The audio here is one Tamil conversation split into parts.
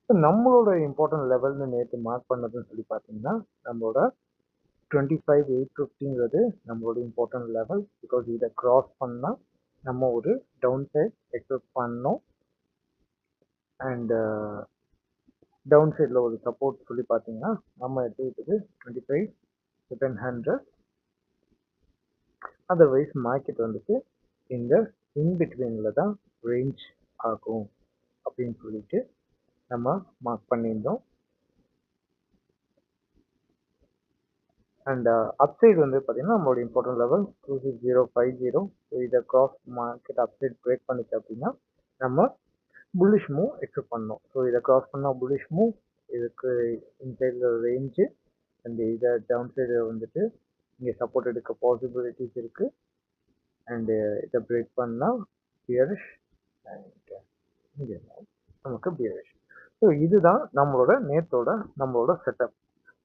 ஸோ நம்மளோட இம்பார்ட்டன்ட் லெவல்னு நேற்று மார்க் பண்ணதுன்னு சொல்லி பார்த்தீங்கன்னா நம்மளோட 25,850ங்கிறது நம்மளோட இம்பார்ட்டன்ட் லெவல். பிகாஸ் இதை கிராஸ் பண்ணால் நம்ம ஒரு டவுன் சைட் எக்ஸ்பெக்ட் பண்ணோம். அண்ட் டவுன் சைடில் ஒரு சப்போர்ட் சொல்லி பார்த்தீங்கன்னா நம்ம எடுத்துக்கிட்டது 25,700. அதர்வைஸ் மார்க்கெட் வந்துட்டு இந்த இன்பிட்வீனில் தான் ரேஞ்ச் ஆகும் அப்படின்னு சொல்லிட்டு நம்ம மார்க் பண்ணியிருந்தோம். அண்ட் அப்சைட் வந்து பார்த்தீங்கன்னா நம்மளோட இம்பார்ட்டன்ட் லெவல் 26050. ஸோ இதை கிராஸ் மார்க்கெட் அப்சைட் பிரேக் பண்ணிச்சு அப்படின்னா நம்ம புல்லிஷ் மூவ் எக்ஸ்பெக்ட் பண்ணோம். ஸோ இதை கிராஸ் பண்ணால் புல்லிஷ் மூவ், இதுக்கு இன்சைடில் ரேஞ்சு, அண்ட் இதை டவுன் சைடு வந்துட்டு இங்கே சப்போர்ட் எடுக்க பாசிபிலிட்டிஸ் இருக்குது. அண்டு இதை பிரேக் பண்ணால் பியரிஷ், அண்ட் இங்கே நமக்கு பியரிஷ். ஸோ இதுதான் நம்மளோட நேத்தோட நம்மளோட செட்டப்.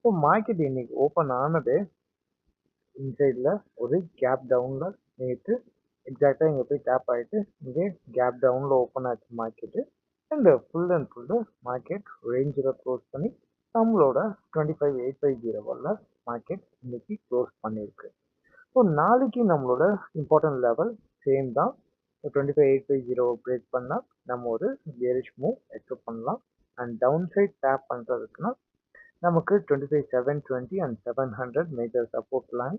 ஸோ மார்க்கெட் இன்னைக்கு ஓப்பன் ஆனதே இன்சைடில் ஒரு கேப் டவுனில் நேற்று எக்ஸாக்டாக இங்கே போய் டேப் ஆகிட்டு இங்கே கேப் டவுனில் ஓப்பன் ஆச்சு market. And full and full market ரேஞ்சில் க்ளோஸ் பண்ணி நம்மளோட 25,850 மார்க்கெட் இன்னைக்கு க்ளோஸ் பண்ணியிருக்கு. ஸோ நாளைக்கு நம்மளோட இம்பார்ட்டன்ட் லெவல் சேம் தான். 25,850 பிரேக் பண்ணால் நம்ம ஒரு பியரிஷ் மூவ் எக்ஸ்பெக்ட் பண்ணலாம். அண்ட் டவுன் சைட் டேப் பண்ணுறதுக்குன்னா நமக்கு 25,720 and 700 major support line.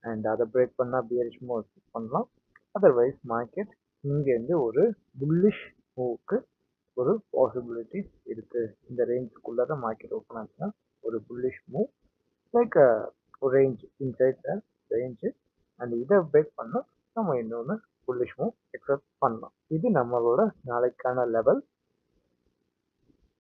And அதை பிரேக் பண்ணால் பியரிஷ் மூவ் எக்ஸ்பெக்ட் பண்ணலாம். அதர்வைஸ் மார்க்கெட் இங்கேருந்து ஒரு புல்லிஷ் மூவுக்கு ஒரு பாசிபிலிட்டிஸ் இருக்குது. இந்த ரேஞ்சுக்குள்ளே தான் மார்க்கெட் ஓப்பன் ஆச்சுன்னா ஒரு புல்லிஷ் மூவ் லைக் ஒரு ரேஞ்ச் இன்சைட் ரேஞ்சு. அண்ட் இதை பிரேக் பண்ணால் நம்ம இன்னொன்று புல்லிஷ் மூவ் எக்ஸ்பெக்ட் பண்ணலாம். இது நம்மளோட நாளைக்கான லெவல்.